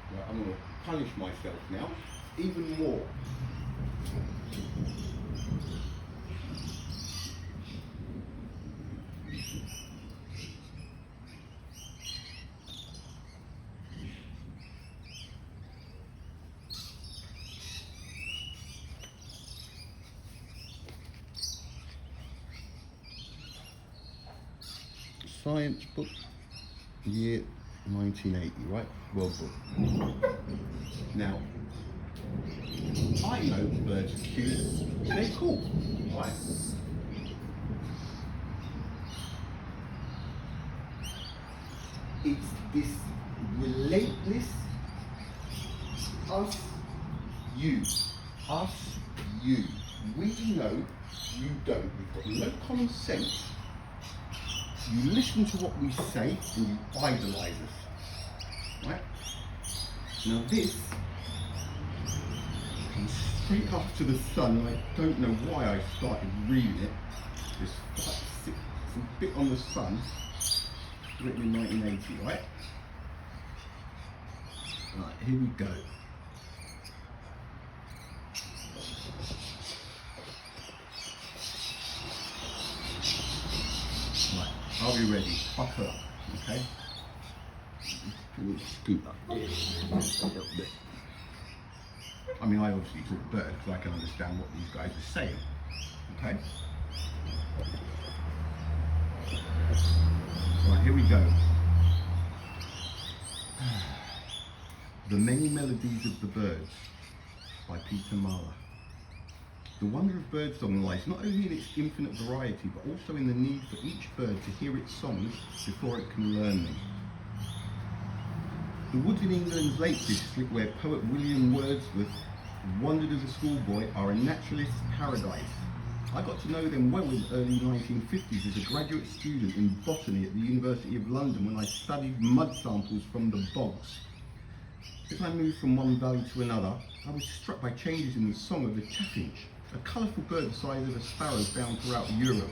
Right, I'm going to punish myself now, even more. Science book, year 1980, right? World book. Now, I know birds are cute, they're cool, right? It's this relentless us, you, we know, you don't. We've got no common sense. You listen to what we say and you idolise us, right? Now this comes straight up to the sun, and I don't know why I started reading it. It's a bit on the sun, written in 1980, right? Right, here we go. Right, are we ready? Buckle up, okay? Scoot up a little bit. I mean, I obviously talk bird because I can understand what these guys are saying, okay? Right, here we go. The Many Melodies of the Birds by Peter Marler. The wonder of birdsong lies not only in its infinite variety, but also in the need for each bird to hear its songs before it can learn them. The woods in England's Lake District, where poet William Wordsworth wandered as a schoolboy, are a naturalist's paradise. I got to know them well in the early 1950s as a graduate student in botany at the University of London when I studied mud samples from the bogs. As I moved from one valley to another, I was struck by changes in the song of the chaffinch, a colourful bird the size of a sparrow found throughout Europe.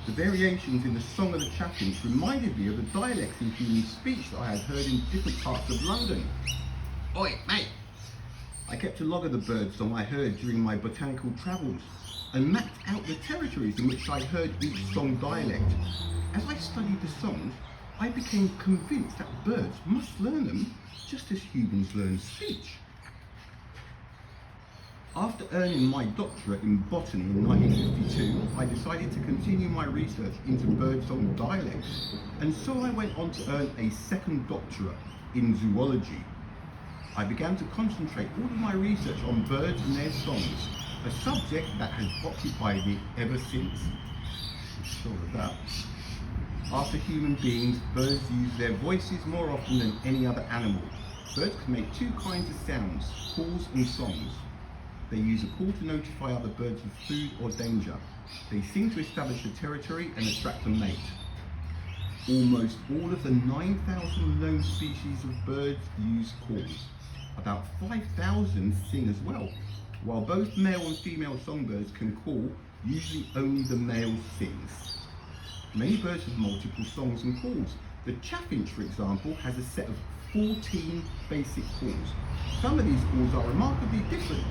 The variations in the song of the chaffinch reminded me of the dialects in human speech that I had heard in different parts of London. Oi, mate! I kept a log of the birdsong I heard during my botanical travels and mapped out the territories in which I heard each song dialect. As I studied the songs, I became convinced that birds must learn them just as humans learn speech. After earning my doctorate in botany in 1952, I decided to continue my research into birdsong dialects, and so I went on to earn a second doctorate in zoology. I began to concentrate all of my research on birds and their songs, a subject that has occupied me ever since. It's all about. After human beings, birds use their voices more often than any other animal. Birds can make two kinds of sounds, calls and songs. They use a call to notify other birds of food or danger. They sing to establish a territory and attract a mate. Almost all of the 9,000 known species of birds use calls. About 5,000 sing as well. While both male and female songbirds can call, usually only the male sings. Many birds have multiple songs and calls. The chaffinch, for example, has a set of 14 basic calls. Some of these calls are remarkably different.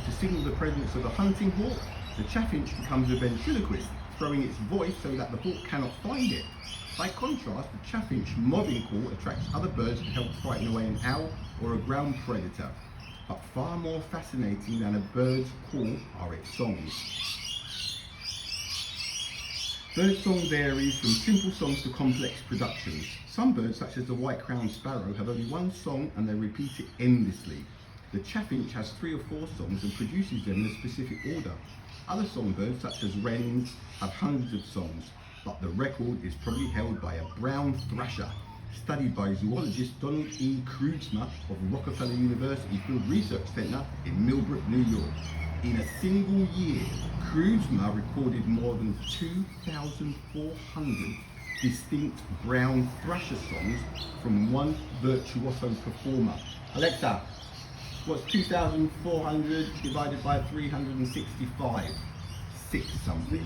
To signal the presence of a hunting hawk, the chaffinch becomes a ventriloquist, throwing its voice so that the hawk cannot find it. By contrast, the chaffinch mobbing call attracts other birds to help frighten away an owl or a ground predator. But far more fascinating than a bird's call are its songs. Birdsong varies from simple songs to complex productions. Some birds, such as the white-crowned sparrow, have only one song and they repeat it endlessly. The chaffinch has 3 or 4 songs and produces them in a specific order. Other songbirds, such as wrens, have hundreds of songs, but the record is probably held by a brown thrasher, studied by zoologist Donald E. Kreutzmer of Rockefeller University Field Research Center in Millbrook, New York. In a single year, Kreutzmer recorded more than 2,400 distinct brown thrasher songs from one virtuoso performer. Alexa, what's 2,400 divided by 365? 6 something.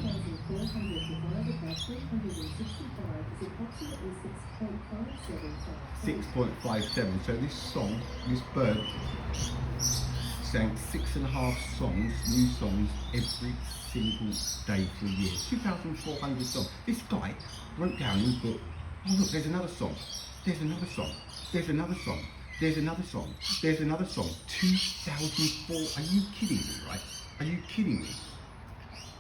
6.57. So this song, this bird, sang 6.5 songs, new songs, every single day for a year. 2,400 songs. This guy wrote down in his book, oh look, there's another song, there's another song, there's another song, there's another song, there's another song. 2004, are you kidding me, right? Are you kidding me?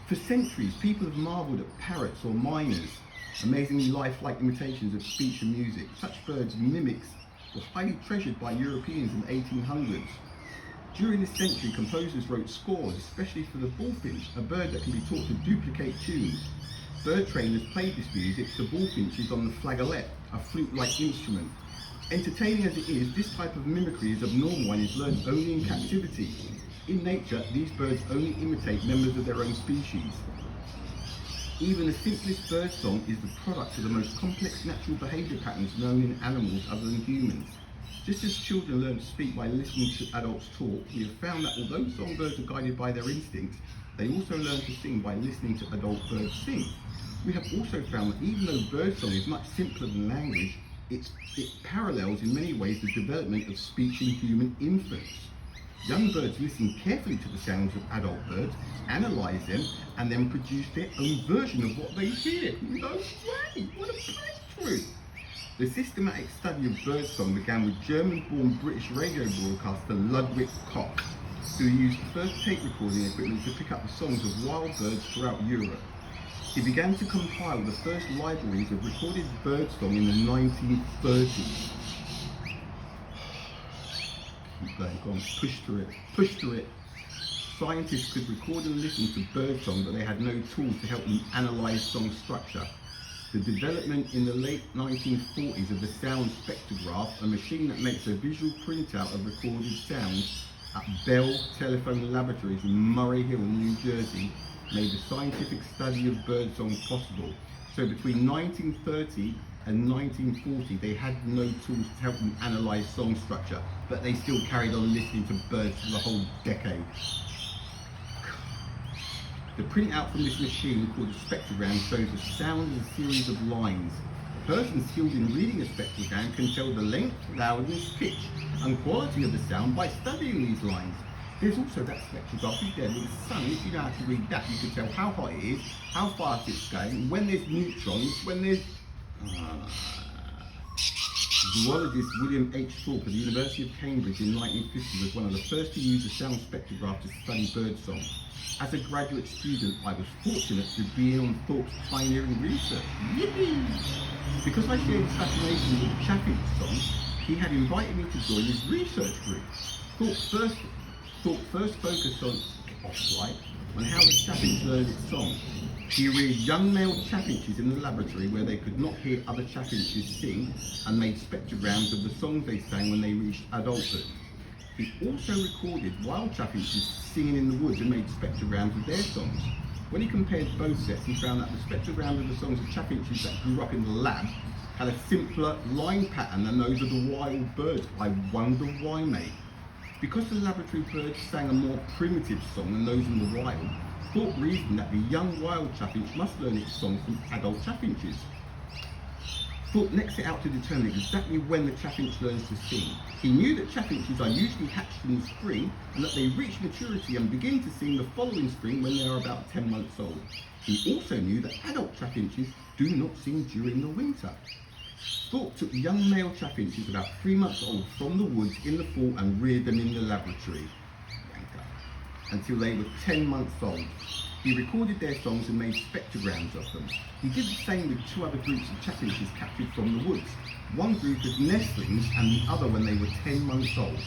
For centuries, people have marvelled at parrots or miners, amazingly lifelike imitations of speech and music. Such birds' mimics were highly treasured by Europeans in the 1800s. During this century, composers wrote scores, especially for the bullfinch, a bird that can be taught to duplicate tunes. Bird trainers played this music to bullfinches on the flageolet, a flute-like instrument. Entertaining as it is, this type of mimicry is abnormal and is learned only in captivity. In nature, these birds only imitate members of their own species. Even the simplest bird song is the product of the most complex natural behaviour patterns known in animals other than humans. Just as children learn to speak by listening to adults talk, we have found that although songbirds are guided by their instincts, they also learn to sing by listening to adult birds sing. We have also found that even though birdsong is much simpler than language, it parallels in many ways the development of speech in human infants. Young birds listen carefully to the sounds of adult birds, analyse them, and then produce their own version of what they hear. No way! What a breakthrough! The systematic study of birdsong began with German-born British radio broadcaster Ludwig Koch, who used the first tape recording equipment to pick up the songs of wild birds throughout Europe. He began to compile the first libraries of recorded birdsong in the 1930s. Keep going, go on, push through it. Scientists could record and listen to birdsong, but they had no tools to help them analyse song structure. The development in the late 1940s of the sound spectrograph, a machine that makes a visual printout of recorded sounds, at Bell Telephone Laboratories in Murray Hill, New Jersey, made the scientific study of birdsong possible. So between 1930 and 1940, they had no tools to help them analyse song structure, but they still carried on listening to birds for the whole decade. The printout from this machine, called a spectrogram, shows the sound as a series of lines. A person skilled in reading a spectrogram can tell the length, loudness, pitch, and quality of the sound by studying these lines. There's also that spectrograph there with the sun. If you know how to read that, you can tell how hot it is, how fast it's going, when there's neutrons, when there's... Zoologist William H. Thorpe at the University of Cambridge in 1950 was one of the first to use the sound spectrograph to study birdsong. As a graduate student, I was fortunate to be in on Thorpe's pioneering research. Yippee! Because I shared his fascination with the chaffinch song, he had invited me to join his research group. Thorpe first focused on how the chaffinch learned its song. He reared young male chaffinches in the laboratory where they could not hear other chaffinches sing, and made spectrograms of the songs they sang when they reached adulthood. He also recorded wild chaffinches singing in the woods and made spectrograms of their songs. When he compared both sets, he found that the spectrograms of the songs of chaffinches that grew up in the lab had a simpler line pattern than those of the wild birds. I wonder why, mate. Because the laboratory birds sang a more primitive song than those in the wild, Thorpe reasoned that the young wild chaffinch must learn its song from adult chaffinches. Thorpe next set out to determine exactly when the chaffinch learns to sing. He knew that chaffinches are usually hatched in the spring and that they reach maturity and begin to sing the following spring when they are about 10 months old. He also knew that adult chaffinches do not sing during the winter. Thorpe took young male chaffinches about 3 months old from the woods in the fall and reared them in the laboratory until they were 10 months old. He recorded their songs and made spectrograms of them. He did the same with 2 other groups of chaffinches captured from the woods, one group as nestlings and the other when they were 10 months old.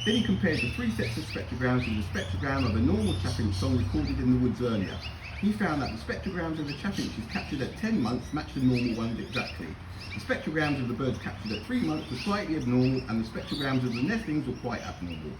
Then he compared the 3 sets of spectrograms with the spectrogram of a normal chaffinch song recorded in the woods earlier. He found that the spectrograms of the chaffinches captured at 10 months matched the normal ones exactly. The spectrograms of the birds captured at 3 months were slightly abnormal, and the spectrograms of the nestlings were quite abnormal.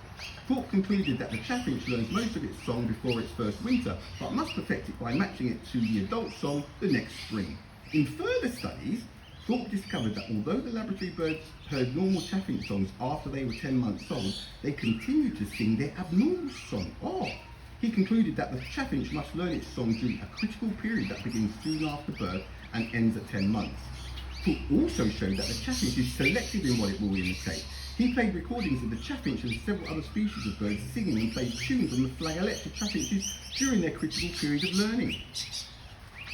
Thorpe concluded that the chaffinch learns most of its song before its first winter, but must perfect it by matching it to the adult song the next spring. In further studies, Thorpe discovered that although the laboratory birds heard normal chaffinch songs after they were 10 months old, they continued to sing their abnormal song. He concluded that the chaffinch must learn its song during a critical period that begins soon after birth and ends at 10 months. He also showed that the chaffinch is selective in what it will imitate. He played recordings of the chaffinch and several other species of birds singing and played tunes on the flageolet to chaffinches during their critical period of learning.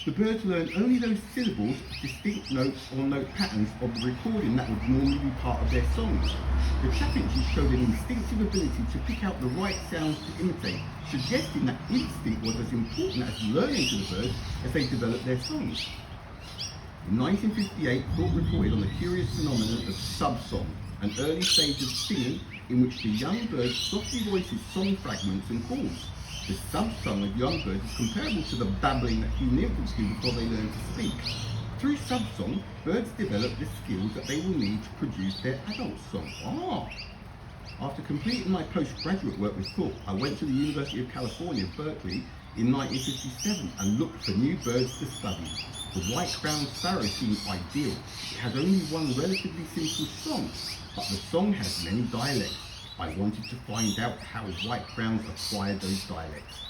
The birds learn only those syllables, distinct notes or note patterns of the recording that would normally be part of their songs. The chaffinches showed an instinctive ability to pick out the right sounds to imitate, suggesting that instinct was as important as learning to the birds as they developed their songs. In 1958, Thorpe reported on the curious phenomenon of subsong, an early stage of singing in which the young bird softly voices song fragments and calls. The subsong of young birds is comparable to the babbling that human infants do before they learn to speak. Through subsong, birds develop the skills that they will need to produce their adult song. After completing my postgraduate work with Thorpe, I went to the University of California, Berkeley in 1957 and looked for new birds to study. The white-crowned sparrow seemed ideal. It has only one relatively simple song, but the song has many dialects. I wanted to find out how white-crowns acquired those dialects.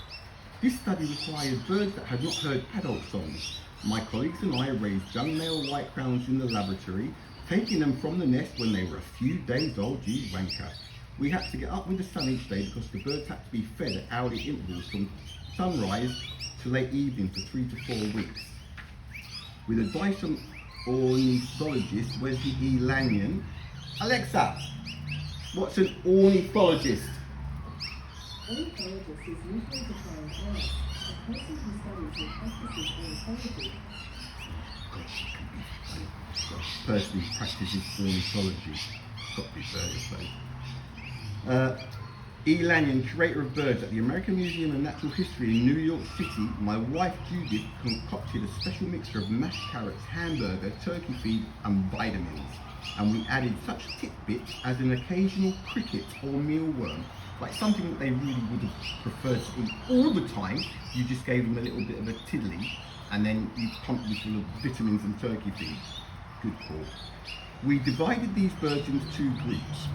This study required birds that had not heard adult songs. My colleagues and I raised young male white-crowns in the laboratory, taking them from the nest when they were a few days old. Gee wanker. We had to get up with the sun each day because the birds had to be fed at hourly intervals from sunrise to late evening for 3 to 4 weeks. With advice from ornithologist Wesley E. Lanyon, Alexa, what's an ornithologist? Ornithologist is usually defined as a person who studies and practices ornithology. Person who practices ornithology. Got to be fair, E. Lanyon, curator of birds at the American Museum of Natural History in New York City, my wife Judith concocted a special mixture of mashed carrots, hamburger, turkey feed and vitamins. And we added such tidbits as an occasional cricket or mealworm, like something that they really would have preferred to eat all the time. You just gave them a little bit of a tiddly and then you pumped them full of vitamins and turkey feed. Good call. We divided these birds into 2 groups.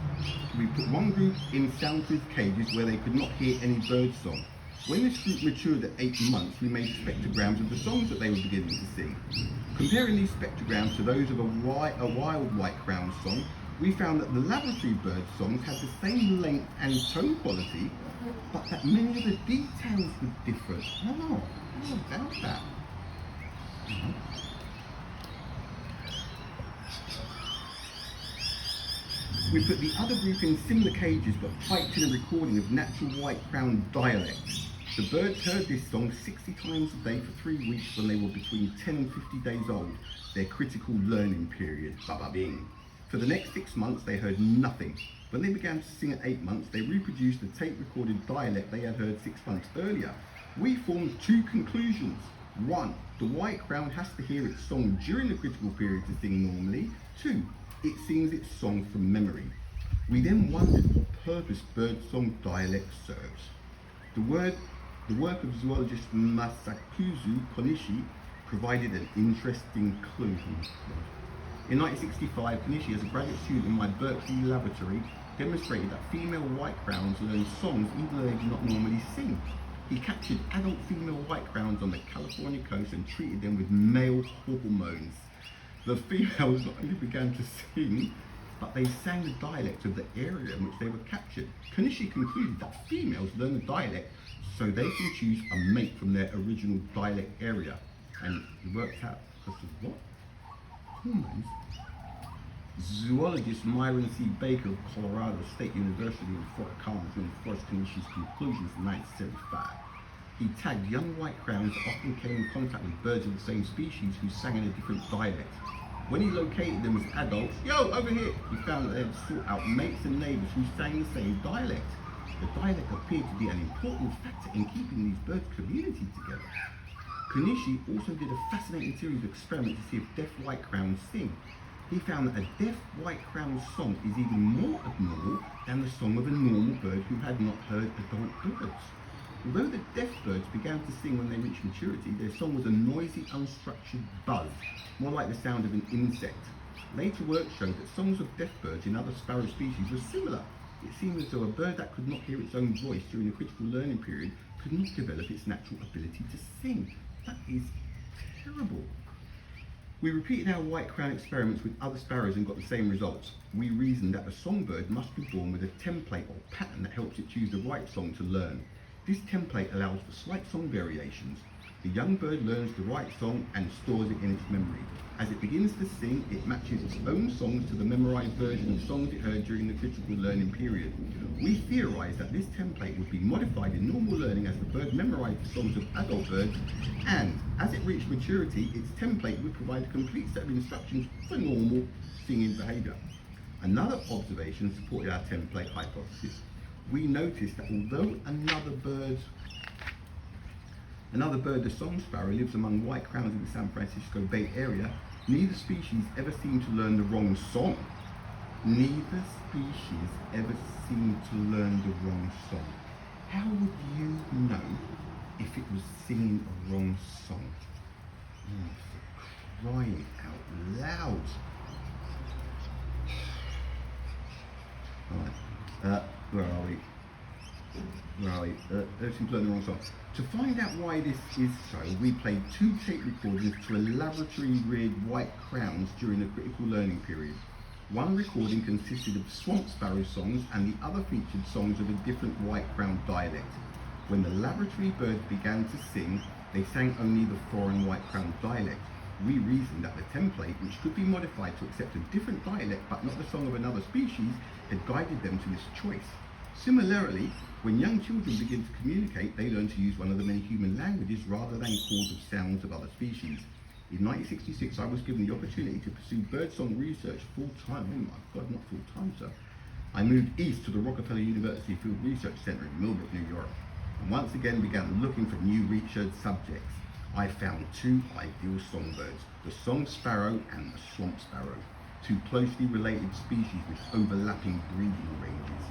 We put one group in soundproof cages where they could not hear any bird song. When this group matured at 8 months, we made spectrograms of the songs that they were beginning to sing. Comparing these spectrograms to those of a wild white-crowned song, we found that the laboratory bird songs had the same length and tone quality, but that many of the details were different. Oh, how about that? We put the other group in similar cages but piped in a recording of natural white-crowned dialects. The birds heard this song 60 times a day for 3 weeks when they were between 10 and 50 days old, their critical learning period. Ba-ba-bing. For the next 6 months they heard nothing. When they began to sing at 8 months, they reproduced the tape-recorded dialect they had heard 6 months earlier. We formed 2 conclusions. 1. The white-crown has to hear its song during the critical period to sing normally. 2. It sings its song from memory. We then wondered what purpose birdsong dialect serves. The work of zoologist Masakuzu Konishi provided an interesting clue. In 1965, Konishi, as a graduate student in my Berkeley laboratory, demonstrated that female white-crowns learn songs even though they do not normally sing. He captured adult female white-crowns on the California coast and treated them with male hormones. The females not only began to sing, but they sang the dialect of the area in which they were captured. Konishi concluded that females learn the dialect so they can choose a mate from their original dialect area. And it worked out because of what? Hormones. Zoologist Myron C. Baker of Colorado State University in Fort Collins reinforced Konishi's conclusions in 1975. He tagged young white-crowns that often came in contact with birds of the same species who sang in a different dialect. When he located them as adults, yo, over here, he found that they had sought out mates and neighbours who sang the same dialect. The dialect appeared to be an important factor in keeping these birds' community together. Konishi also did a fascinating series of experiments to see if deaf white-crowns sing. He found that a deaf white-crowned song is even more abnormal than the song of a normal bird who had not heard adult birds. Although the deaf birds began to sing when they reached maturity, their song was a noisy, unstructured buzz, more like the sound of an insect. Later work showed that songs of deaf birds in other sparrow species were similar. It seemed as though a bird that could not hear its own voice during the critical learning period could not develop its natural ability to sing. That is terrible. We repeated our white crown experiments with other sparrows and got the same results. We reasoned that the songbird must be born with a template or pattern that helps it choose the right song to learn. This template allows for slight song variations. The young bird learns the right song and stores it in its memory. As it begins to sing, it matches its own songs to the memorized version of songs it heard during the critical learning period. We theorized that this template would be modified in normal learning as the bird memorized the songs of adult birds, and as it reached maturity, its template would provide a complete set of instructions for normal singing behavior. Another observation supported our template hypothesis. We noticed that although another bird, the song sparrow, lives among white crowns in the San Francisco Bay Area, neither species ever seemed to learn the wrong song. Neither species ever seemed to learn the wrong song. How would you know if it was singing a wrong song? For crying out loud. Alright, where are we? They seem to learn the wrong song. To find out why this is so, we played 2 tape recordings to a laboratory-reared white crowns during the critical learning period. One recording consisted of swamp sparrow songs and the other featured songs of a different white crown dialect. When the laboratory birds began to sing, they sang only the foreign white crown dialect. We reasoned that the template, which could be modified to accept a different dialect but not the song of another species, had guided them to this choice. Similarly, when young children begin to communicate, they learn to use one of the many human languages rather than calls of sounds of other species. In 1966, I was given the opportunity to pursue birdsong research full-time. Oh my God, not full-time, sir. I moved east to the Rockefeller University Field Research Center in Millbrook, New York, and once again began looking for new research subjects. I found 2 ideal songbirds, the song sparrow and the swamp sparrow, 2 closely related species with overlapping breeding ranges.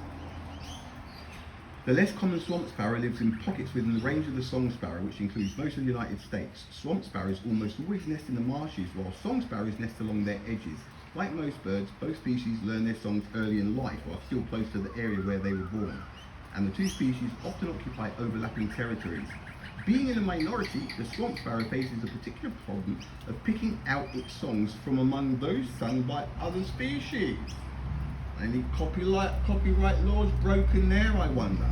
The less common swamp sparrow lives in pockets within the range of the song sparrow, which includes most of the United States. Swamp sparrows almost always nest in the marshes, while song sparrows nest along their edges. Like most birds, both species learn their songs early in life while still close to the area where they were born, and the 2 species often occupy overlapping territories. Being in a minority, the swamp sparrow faces a particular problem of picking out its songs from among those sung by other species. Any copyright laws broken there, I wonder?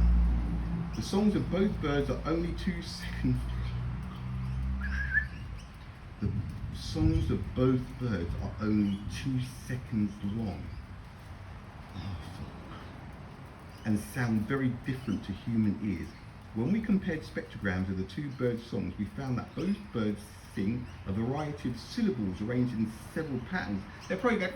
The songs of both birds are only 2 seconds. The songs of both birds are only 2 seconds long. And sound very different to human ears. When we compared spectrograms of the 2 birds' songs, we found that both birds sing a variety of syllables arranged in several patterns. They're probably going.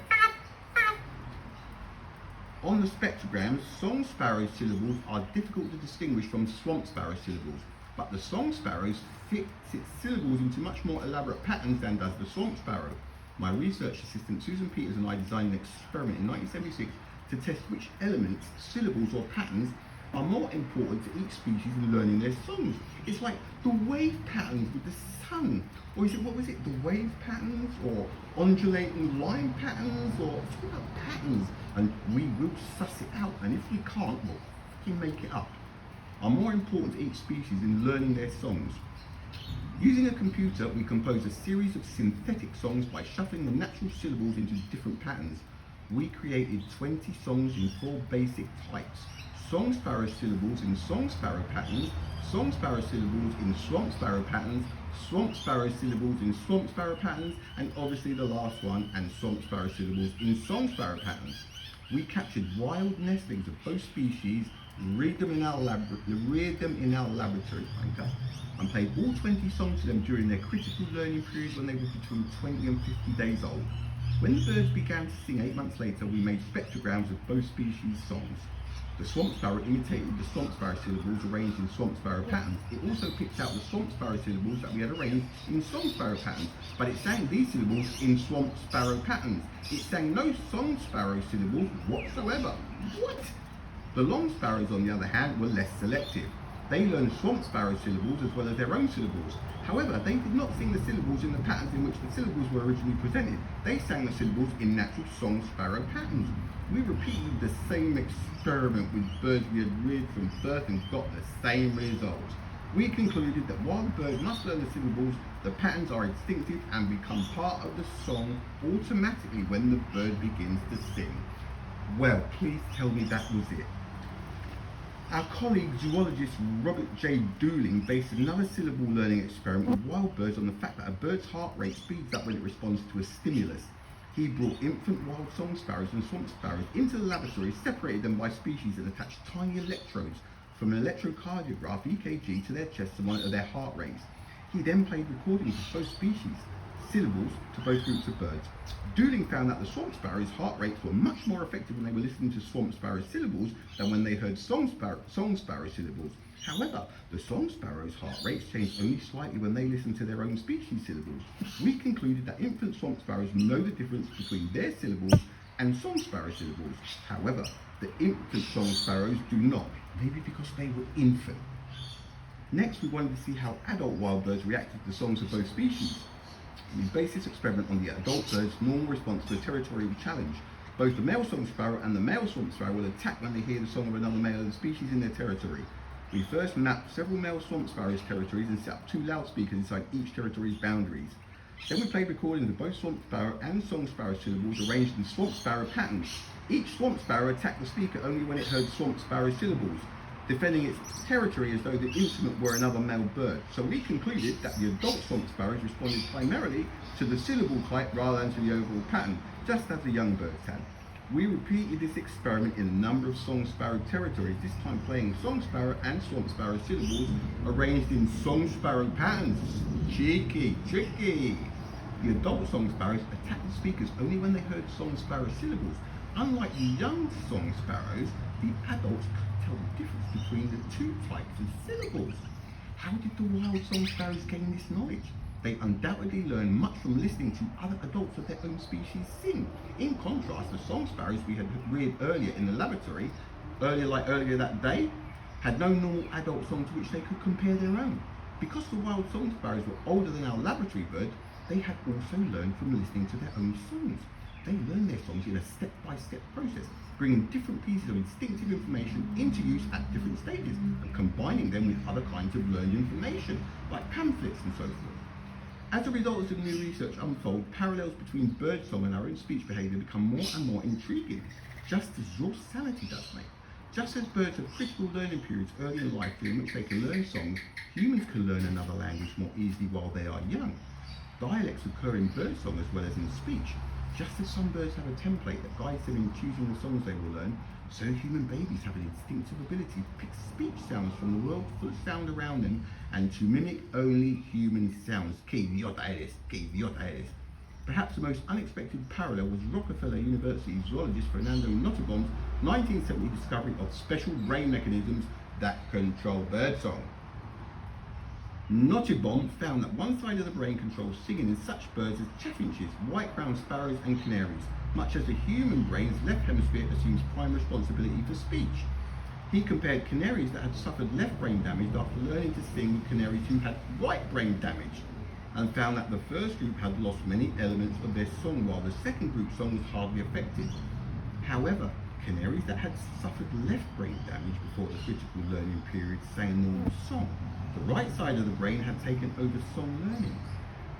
On the spectrograms, song sparrow syllables are difficult to distinguish from swamp sparrow syllables, but the song sparrow fits its syllables into much more elaborate patterns than does the swamp sparrow. My research assistant Susan Peters and I designed an experiment in 1976 to test which elements, syllables or patterns are more important to each species in learning their songs. It's like the wave patterns with the sun, or is it, what was it, the wave patterns, or undulating line patterns, or something like patterns, and we will suss it out, and if we can't, we'll fucking make it up, are more important to each species in learning their songs. Using a computer, we composed a series of synthetic songs by shuffling the natural syllables into different patterns. We created 20 songs in 4 basic types: song sparrow syllables in song sparrow patterns, song sparrow syllables in swamp sparrow patterns, swamp sparrow syllables in swamp sparrow patterns, and obviously the last one, and swamp sparrow syllables in song sparrow patterns. We captured wild nestlings of both species, reared them in our laboratory, and played all 20 songs to them during their critical learning period when they were between 20 and 50 days old. When the birds began to sing 8 months later, we made spectrograms of both species' songs. The swamp sparrow imitated the swamp sparrow syllables arranged in swamp sparrow patterns. It also picked out the swamp sparrow syllables that we had arranged in song sparrow patterns, but it sang these syllables in swamp sparrow patterns. It sang no song sparrow syllables whatsoever. What? The long sparrows, on the other hand, were less selective. They learned swamp sparrow syllables as well as their own syllables. However, they did not sing the syllables in the patterns in which the syllables were originally presented. They sang the syllables in natural song sparrow patterns. We repeated the same experiment with birds we had reared from birth and got the same results. We concluded that while the bird must learn the syllables, the patterns are instinctive and become part of the song automatically when the bird begins to sing. Well, please tell me that was it. Our colleague zoologist Robert J. Dooling based another syllable learning experiment with wild birds on the fact that a bird's heart rate speeds up when it responds to a stimulus. He brought infant wild song sparrows and swamp sparrows into the laboratory, separated them by species and attached tiny electrodes from an electrocardiograph EKG to their chests to monitor their heart rates. He then played recordings of both species, syllables to both groups of birds. Dooling found that the swamp sparrows' heart rates were much more effective when they were listening to swamp sparrow syllables than when they heard song sparrow syllables. However, the song sparrows' heart rates changed only slightly when they listened to their own species syllables. We concluded that infant swamp sparrows know the difference between their syllables and song sparrow syllables. However, the infant song sparrows do not, maybe because they were infant. Next, we wanted to see how adult wild birds reacted to songs of both species. We based this experiment on the adult bird's normal response to a territorial challenge. Both the male song sparrow and the male swamp sparrow will attack when they hear the song of another male of the species in their territory. We first mapped several male swamp sparrows' territories and set up 2 loudspeakers inside each territory's boundaries. Then we played recordings of both swamp sparrow and song sparrow syllables arranged in swamp sparrow patterns. Each swamp sparrow attacked the speaker only when it heard swamp sparrow syllables, defending its territory as though the instrument were another male bird. So we concluded that the adult swamp sparrows responded primarily to the syllable type rather than to the overall pattern, just as the young birds had. We repeated this experiment in a number of song sparrow territories, this time playing song sparrow and swamp sparrow syllables arranged in song sparrow patterns. Cheeky, tricky. The adult song sparrows attacked the speakers only when they heard song sparrow syllables. Unlike the young song sparrows, the adults could tell the difference between the 2 types of syllables. How did the wild song sparrows gain this knowledge? They undoubtedly learn much from listening to other adults of their own species sing. In contrast, the song sparrows we had reared earlier in the laboratory, earlier that day, had no normal adult song to which they could compare their own. Because the wild song sparrows were older than our laboratory birds, they had also learned from listening to their own songs. They learn their songs in a step-by-step process, bringing different pieces of instinctive information into use at different stages and combining them with other kinds of learned information, like pamphlets and so forth. As a result of the new research unfold, parallels between birdsong and our own speech behaviour become more and more intriguing, just as your sanity does, mate. Just as birds have critical learning periods early in life during which they can learn songs, humans can learn another language more easily while they are young. Dialects occur in birdsong as well as in speech. Just as some birds have a template that guides them in choosing the songs they will learn, so human babies have an instinctive ability to pick speech sounds from the world full of sound around them and to mimic only human sounds. Que idiota eres, que idiota eres. Perhaps the most unexpected parallel was Rockefeller University zoologist Fernando Nottebohm's 1970 discovery of special brain mechanisms that control birdsong. Nottebohm found that one side of the brain controls singing in such birds as chaffinches, white-crowned sparrows and canaries, much as the human brain's left hemisphere assumes prime responsibility for speech. He compared canaries that had suffered left brain damage after learning to sing with canaries who had right brain damage, and found that the first group had lost many elements of their song while the second group's song was hardly affected. However, canaries that had suffered left brain damage before the critical learning period sang a normal song. The right side of the brain had taken over song learning.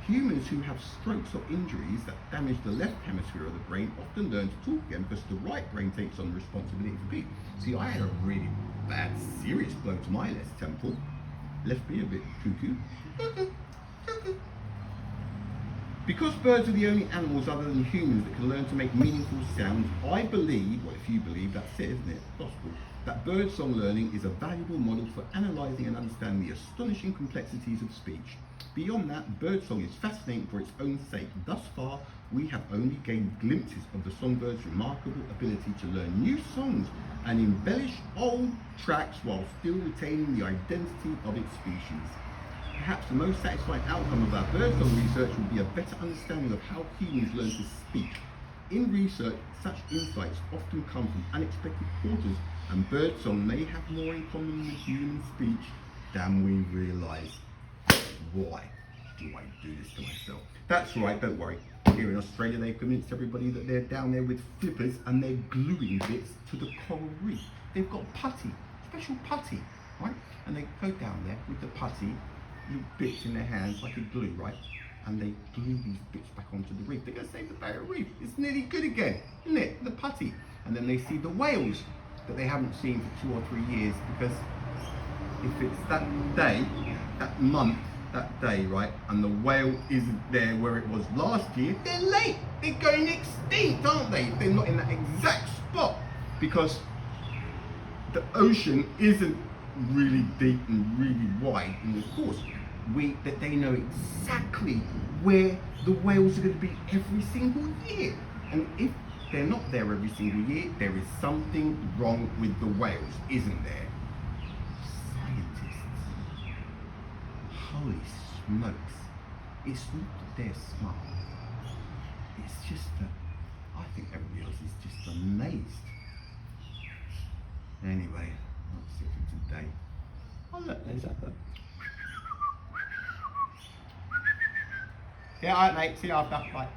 Humans who have strokes or injuries that damage the left hemisphere of the brain often learn to talk again because the right brain takes on the responsibility for speech. See, I had a really bad, serious blow to my left temple. Left me a bit cuckoo. Because birds are the only animals other than humans that can learn to make meaningful sounds, I believe, well, if you believe, that's it, isn't it? Gospel. That birdsong learning is a valuable model for analysing and understanding the astonishing complexities of speech. Beyond that, birdsong is fascinating for its own sake. Thus far, we have only gained glimpses of the songbird's remarkable ability to learn new songs and embellish old tracks while still retaining the identity of its species. Perhaps the most satisfying outcome of our birdsong research will be a better understanding of how humans learn to speak. In research, such insights often come from unexpected quarters, and birdsong may have more in common with human speech than we realise. Why do I do this to myself? That's right, don't worry. Here in Australia, they've convinced everybody that they're down there with flippers and they're gluing bits to the coral reef. They've got putty, special putty, right? And they go down there with the putty, little bits in their hands like a glue, right? And they glue these bits back onto the reef. They're going to save the barrier reef. It's nearly good again, isn't it? The putty. And then they see the whales that they haven't seen for 2 or 3 years, because if it's that day, that month, that day, right, and the whale isn't there where it was last year, they're late. They're going extinct, aren't they? If they're not in that exact spot, because the ocean isn't really deep and really wide, and of course that they know exactly where the whales are going to be every single year. And if they're not there every single year, there is something wrong with the whales, isn't there? Scientists. Holy smokes. It's not that they're smart. It's just that I think everybody else is just amazed. Anyway, that's it for today. Oh look, there's that look. Yeah, alright mate, see you after. Bye.